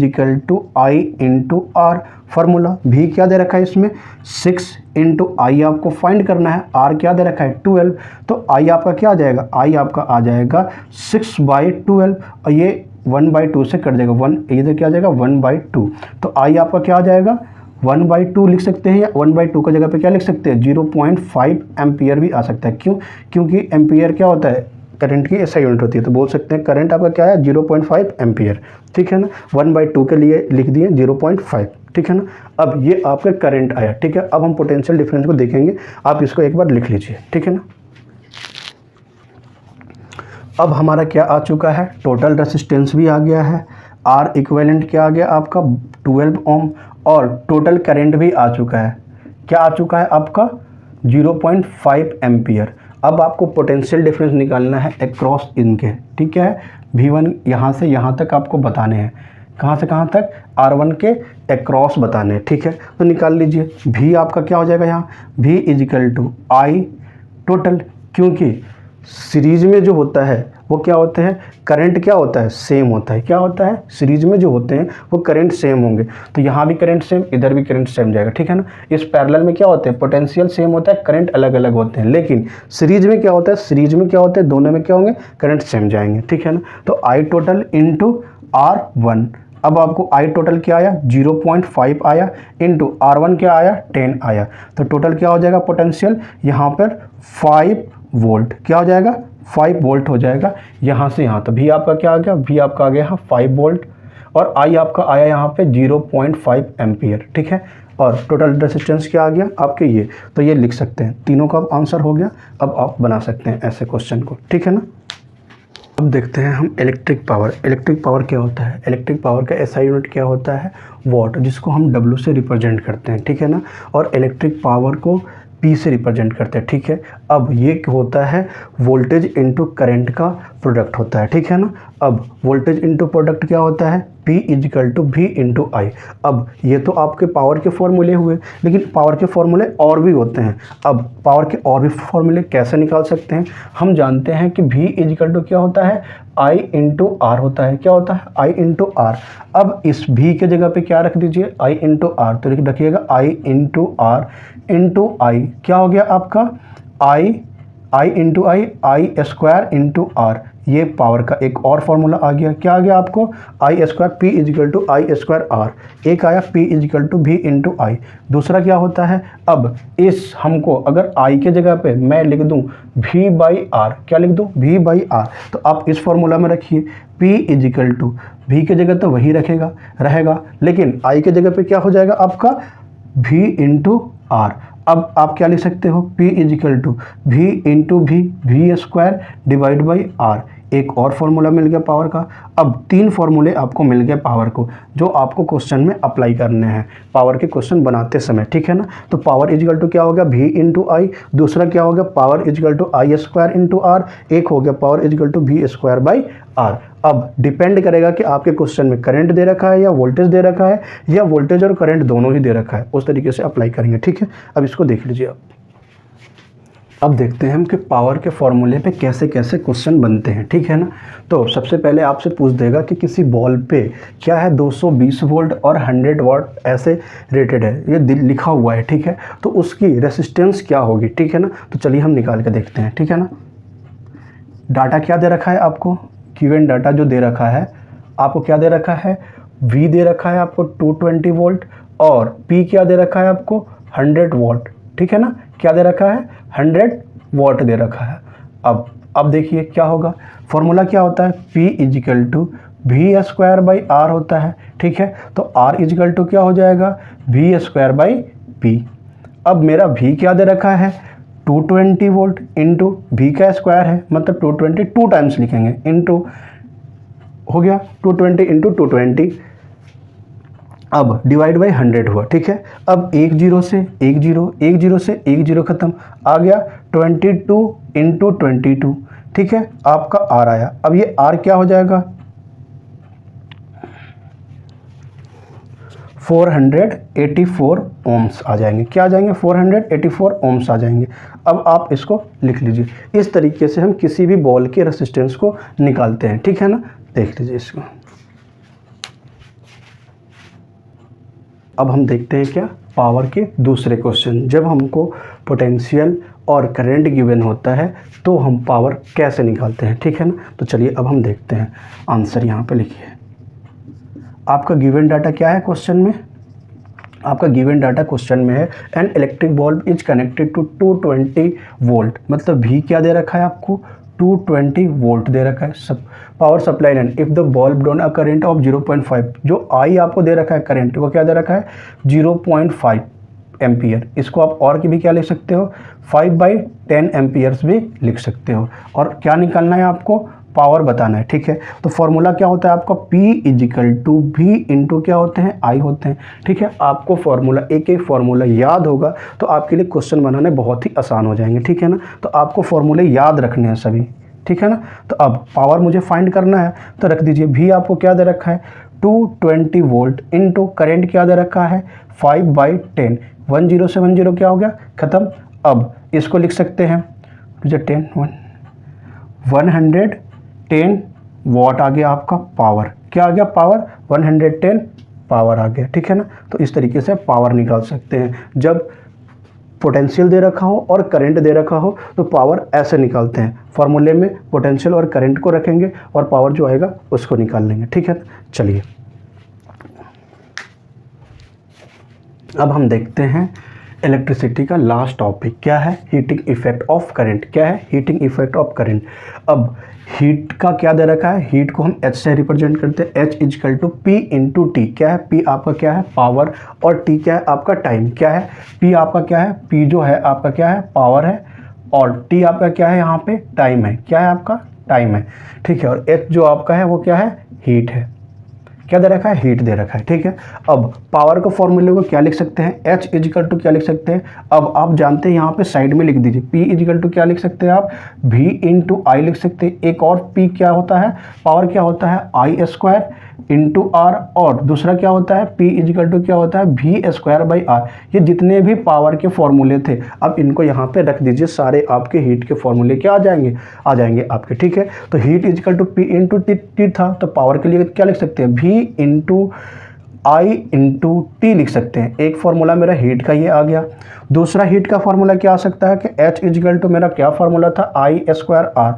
I × R। फार्मूला भी क्या दे रखा है इसमें, 6 × I आपको फाइंड करना है। R क्या दे रखा है, 12। तो I आपका क्या आ जाएगा, I आपका आ जाएगा 6/12, और ये 1/2 से कट जाएगा, 1 इधर क्या आ जाएगा, 1/2। तो I आपका क्या आ जाएगा, 1/2 लिख सकते हैं, या 1/2 की जगह पे क्या लिख सकते हैं, 0.5 एम्पियर भी आ सकता है। क्यों, क्योंकि एम्पियर क्या होता है, करंट की एसआई यूनिट होती है, तो बोल सकते हैं करंट आपका क्या है 0.5 एम्पियर, ठीक है ना। 1/2 के लिए लिख दिए 0.5, ठीक है ना। अब ये आपका करंट आया, ठीक है। अब हम पोटेंशियल डिफरेंस को देखेंगे, आप इसको एक बार लिख लीजिए, ठीक है ना। अब हमारा क्या आ चुका है, टोटल रेसिस्टेंस भी आ गया है, आर इक्विवेलेंट क्या आ गया आपका 12 ओम, और टोटल करंट भी आ चुका है, क्या आ चुका है आपका 0.5 एम्पियर। अब आपको पोटेंशियल डिफरेंस निकालना है अक्रॉस इनके, ठीक है। V1 यहाँ से यहाँ तक आपको बताने हैं, कहाँ से कहाँ तक, R1 के अक्रॉस बताने हैं, ठीक है। तो निकाल लीजिए, V आपका क्या हो जाएगा यहाँ, V equal to I total, क्योंकि सीरीज में जो होता है वो क्या होता है, करंट क्या होता है, सेम होता है। क्या होता है, सीरीज में जो होते हैं वो करंट सेम होंगे, तो यहाँ भी करंट सेम, इधर भी करंट सेम जाएगा, ठीक है ना। इस पैरेलल में क्या होते हैं, पोटेंशियल सेम होता है, करंट अलग अलग होते हैं, लेकिन सीरीज में क्या होता है, सीरीज में क्या होता है, दोनों में क्या होंगे, करंट सेम जाएंगे, ठीक है ना। तो I टोटल इंटू R1, अब आपको I टोटल क्या आया 0.5 आया, इंटू R1 क्या आया 10 आया, तो टोटल क्या हो जाएगा पोटेंशियल यहाँ पर 5 वोल्ट, क्या हो जाएगा 5 वोल्ट हो जाएगा यहाँ से यहाँ। तो V आपका क्या आ गया, V आपका आ गया यहाँ 5 वोल्ट, और I आपका आया यहाँ पे 0.5 एम्पियर, ठीक है। और टोटल रेजिस्टेंस क्या आ गया आपके ये, तो ये लिख सकते हैं, तीनों का आंसर हो गया। अब आप बना सकते हैं ऐसे क्वेश्चन को, ठीक है ना। अब देखते हैं हम इलेक्ट्रिक पावर। इलेक्ट्रिक पावर क्या होता है, इलेक्ट्रिक पावर का एसआई यूनिट क्या होता है, वॉट, जिसको हम W से रिप्रेजेंट करते हैं, ठीक है ना। और इलेक्ट्रिक पावर को P से रिप्रेजेंट करते हैं, ठीक है। अब ये होता है वोल्टेज इनटू करंट का प्रोडक्ट होता है, ठीक है ना। अब वोल्टेज इनटू प्रोडक्ट क्या होता है, P equal to V into I। अब ये तो आपके पावर के फॉर्मूले हुए, लेकिन पावर के फॉर्मूले और भी होते हैं। अब पावर के और भी फॉर्मूले कैसे निकाल सकते हैं, हम जानते हैं कि V इजिकल टू क्या होता है, I इंटू R होता है, क्या होता है I इंटू R। अब इस V के जगह पे क्या रख दीजिए, I इंटू R, तो लिख रखिएगा I into R into I, क्या हो गया आपका I into I square into R। ये पावर का एक और फॉर्मूला आ गया, क्या आ गया आपको, I square P equal to I square R। एक आया P equal to V into I। दूसरा क्या होता है, अब इस हमको अगर I के जगह पे मैं लिख दूं V बाई R, क्या लिख दूं V बाई R, तो आप इस फॉर्मूला में रखिए P इजिकल टू V के जगह तो वही रहेगा, लेकिन I के जगह पे क्या हो जाएगा आपका V इंटू R। अब आप क्या लिख सकते हो, P equal to V into V square divide by R। एक और फॉर्मूला मिल गया पावर का। अब 3 फॉर्मूले आपको मिल गए पावर को, जो आपको क्वेश्चन में अप्लाई करने हैं पावर के क्वेश्चन बनाते समय, ठीक है ना। तो पावर इजिकल टू क्या हो गया V इंटू I, दूसरा क्या हो गया power equal to I square into R, एक हो गया power equal to V square by R। अब डिपेंड करेगा कि आपके क्वेश्चन में करंट दे रखा है या वोल्टेज दे रखा है, या वोल्टेज और करंट दोनों ही दे रखा है, उस तरीके से अप्लाई करेंगे, ठीक है। अब इसको देख लीजिए आप। अब देखते हैं हम कि पावर के फॉर्मूले पे कैसे कैसे क्वेश्चन बनते हैं, ठीक है ना। तो सबसे पहले आपसे पूछ देगा कि किसी बॉल पे क्या है 220 वोल्ट और 100 वाट ऐसे रेटेड है, ये लिखा हुआ है, ठीक है। तो उसकी रेसिस्टेंस क्या होगी, ठीक है ना। तो चलिए हम निकाल के देखते हैं, ठीक है ना। डाटा क्या दे रखा है आपको, गिवन डाटा जो दे रखा है आपको, क्या दे रखा है, V दे रखा है आपको 220 वोल्ट, और P क्या दे रखा है आपको 100 वॉट, ठीक है ना। क्या दे रखा है 100 वॉट दे रखा है। अब देखिए क्या होगा, फॉर्मूला क्या होता है, P equal to V square by R होता है, ठीक है। तो R इजिकल टू क्या हो जाएगा V स्क्वायर बाई P। अब मेरा V क्या दे रखा है 220 वोल्ट इंटू V का स्क्वायर है, मतलब 220 2 टाइम्स लिखेंगे, इंटू हो गया 220 इंटू 220, अब डिवाइड बाई 100 हुआ, ठीक है। अब 1 0 से 1 0, 1 0 से 1 0 खत्म, आ गया 22 इंटू 22, ठीक है। आपका R आया। अब ये R क्या हो जाएगा 484 ओम्स आ जाएंगे, क्या आ जाएंगे 484 ओम्स आ जाएंगे। अब आप इसको लिख लीजिए। इस तरीके से हम किसी भी बॉल के रेसिस्टेंस को निकालते हैं, ठीक है ना। देख लीजिए इसको। अब हम देखते हैं क्या, पावर के दूसरे क्वेश्चन। जब हमको पोटेंशियल और करंट गिवन होता है तो हम पावर कैसे निकालते हैं, ठीक है ना। तो चलिए अब हम देखते हैं, आंसर यहाँ पे लिखिए। आपका गिवन डाटा क्या है क्वेश्चन में, आपका गिवन डाटा क्वेश्चन में है an electric bulb is connected to 220 volt, मतलब V क्या दे रखा है आपको 220 वोल्ट दे रखा है सब power supply line. If the bulb drawn a current of 0.5, जो आई आपको दे रखा है करंट, वो क्या दे रखा है 0.5 एम्पियर। इसको आप और की भी क्या लिख सकते हो 5/10 एम्पियर्स भी लिख सकते हो। और क्या निकालना है आपको, पावर बताना है, ठीक है। तो फॉर्मूला क्या होता है आपका P equal to V into क्या होते हैं I होते हैं, ठीक है। आपको फॉर्मूला एक एक फॉर्मूला याद होगा तो आपके लिए क्वेश्चन बनाने बहुत ही आसान हो जाएंगे, ठीक है ना। तो आपको फॉर्मूले याद रखने हैं सभी, ठीक है ना। तो अब पावर मुझे फाइंड करना है तो रख दीजिए V आपको क्या दे रखा है 220 वोल्ट इंटू करेंट क्या दे रखा है 5/10। 10 से 10 क्या हो गया खत्म। अब इसको लिख सकते हैं 110 वॉट आ गया आपका पावर, क्या आ गया पावर 110 पावर आ गया, ठीक है ना। तो इस तरीके से पावर निकाल सकते हैं। जब पोटेंशियल दे रखा हो और करंट दे रखा हो तो पावर ऐसे निकालते हैं, फॉर्मूले में पोटेंशियल और करंट को रखेंगे और पावर जो आएगा उसको निकाल लेंगे, ठीक है। चलिए अब हम देखते हैं इलेक्ट्रिसिटी का लास्ट टॉपिक क्या है, हीटिंग इफेक्ट ऑफ करंट। क्या है हीटिंग इफेक्ट ऑफ करंट। अब हीट का क्या दे रखा है, हीट को हम H से रिप्रेजेंट करते हैं, H equal to P into T. क्या है P आपका क्या है पावर और T क्या है आपका टाइम। क्या है P आपका क्या है, P जो है आपका क्या है पावर है और T आपका क्या है यहाँ पे टाइम है। क्या है आपका टाइम है, ठीक है। और H जो आपका है वो क्या है हीट है। क्या दे रखा है हीट दे रखा है, ठीक है। अब पावर को फॉर्मूले को क्या लिख सकते हैं H इजिकल टू क्या लिख सकते हैं, अब आप जानते हैं यहाँ पे साइड में लिख दीजिए P इजिकल टू क्या लिख सकते हैं आप V इंटू आई लिख सकते हैं। एक और P क्या होता है पावर क्या होता है I स्क्वायर इंटू आर और दूसरा क्या होता है P इजिकल टू क्या होता है V स्क्वायर बाई आर। ये जितने भी पावर के फॉर्मूले थे अब इनको यहाँ पे रख दीजिए, सारे आपके हीट के फॉर्मूले क्या आ जाएंगे आपके, ठीक है। तो heat equal to P into T था, तो पावर के लिए क्या लिख सकते हैं V इंटू आई इंटू टी लिख सकते हैं। एक फॉर्मूला मेरा हीट का ये आ गया। दूसरा हीट का फॉर्मूला क्या आ सकता है कि H इजिकल टू मेरा क्या फॉर्मूला था I square R,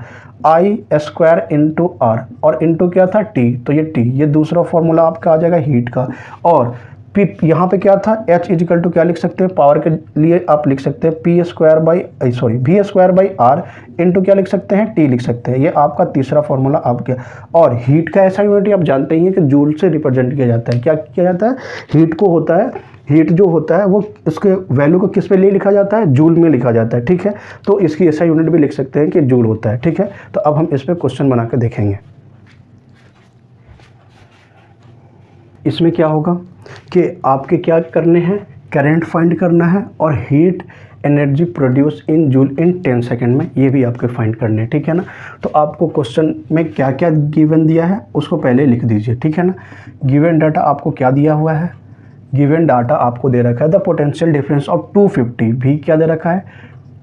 I square into R और इंटू क्या था T, तो ये T ये दूसरा फॉर्मूला आपका आ जाएगा हीट का। और P यहाँ पे क्या था H इजिकल टू क्या लिख सकते हैं पावर के लिए आप लिख सकते हैं V square by R into क्या लिख सकते हैं T लिख सकते हैं। ये आपका तीसरा फॉर्मूला आप गया। और हीट का ऐसा यूनिट आप जानते ही हैं कि जूल से रिप्रेजेंट किया जाता है। क्या किया जाता है हीट को होता है, हीट जो होता है वो उसके वैल्यू को किस पे लिए लिखा जाता है जूल में लिखा जाता है, ठीक है। तो इसकी ऐसा यूनिट भी लिख सकते हैं कि जूल होता है, ठीक है। तो अब हम इस पर क्वेश्चन बना के देखेंगे। इसमें क्या होगा कि आपके क्या करने हैं करंट फाइंड करना है और heat energy produce in joule in 10 second में ये भी आपके फाइंड करने हैं, ठीक है ना। तो आपको क्वेश्चन में क्या क्या गिवन दिया है उसको पहले लिख दीजिए, ठीक है ना। गिवन डाटा आपको क्या दिया हुआ है, गिवन डाटा आपको दे रखा है द पोटेंशियल डिफरेंस ऑफ 250 भी क्या दे रखा है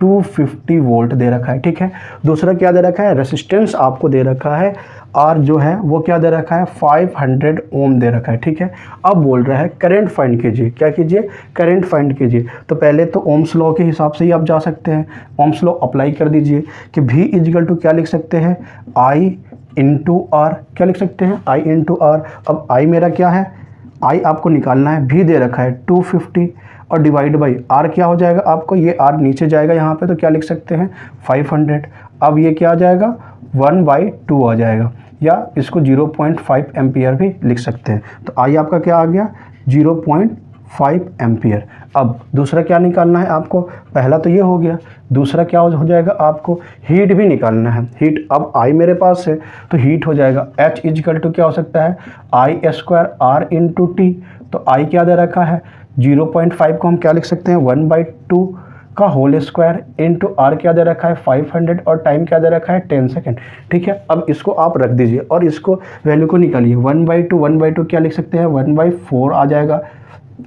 250 वोल्ट दे रखा है, ठीक है। दूसरा क्या दे रखा है रेसिस्टेंस आपको दे रखा है R जो है वो क्या दे रखा है 500 ओम दे रखा है, ठीक है। अब बोल रहा है करंट फाइंड कीजिए, क्या कीजिए करंट फाइंड कीजिए। तो पहले तो ओम्स लॉ के हिसाब से ही आप जा सकते हैं, ओम्स लॉ अप्लाई कर दीजिए कि V इजिकल टू क्या लिख सकते हैं I इंटू आर, क्या लिख सकते हैं I इंटू आर। अब I मेरा क्या है I आपको निकालना है, V दे रखा है 250 और डिवाइड बाई R क्या हो जाएगा आपको, ये R नीचे जाएगा यहाँ पे तो क्या लिख सकते हैं 500। अब ये क्या आ जाएगा 1/2 आ जाएगा या इसको 0.5 एम्पियर भी लिख सकते हैं। तो आई आपका क्या आ गया 0.5 एम्पियर। अब दूसरा क्या निकालना है आपको, पहला तो ये हो गया, दूसरा क्या हो जाएगा आपको हीट भी निकालना है। हीट अब आई मेरे पास है तो हीट हो जाएगा H इजिकल टू क्या हो सकता है I square R into T. तो आई क्या दे रखा है 0.5 को हम क्या लिख सकते हैं 1/2 का होल स्क्वायर इंटू आर क्या दे रखा है 500 और टाइम क्या दे रखा है 10 सेकेंड, ठीक है। अब इसको आप रख दीजिए और इसको वैल्यू को निकालिए 1/2 क्या लिख सकते हैं 1/4 आ जाएगा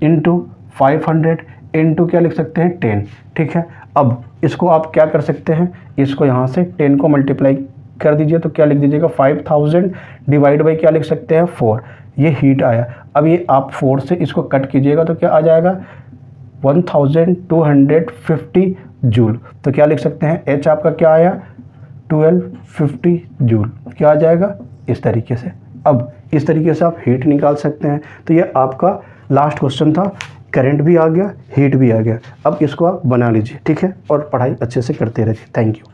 इंटू 500 इंटू क्या लिख सकते हैं 10, ठीक है। अब इसको आप क्या कर सकते हैं, इसको यहाँ से 10 को मल्टीप्लाई कर दीजिए तो क्या लिख दीजिएगा 5000 डिवाइड बाई क्या लिख सकते हैं 4, ये हीट आया। अब ये आप 4 से इसको कट कीजिएगा तो क्या आ जाएगा 1250 जूल। तो क्या लिख सकते हैं H आपका क्या आया 1250 जूल, क्या आ जाएगा इस तरीके से। अब इस तरीके से आप हीट निकाल सकते हैं। तो ये आपका लास्ट क्वेश्चन था, करंट भी आ गया हीट भी आ गया। अब इसको आप बना लीजिए, ठीक है, और पढ़ाई अच्छे से करते रहिए। Thank you.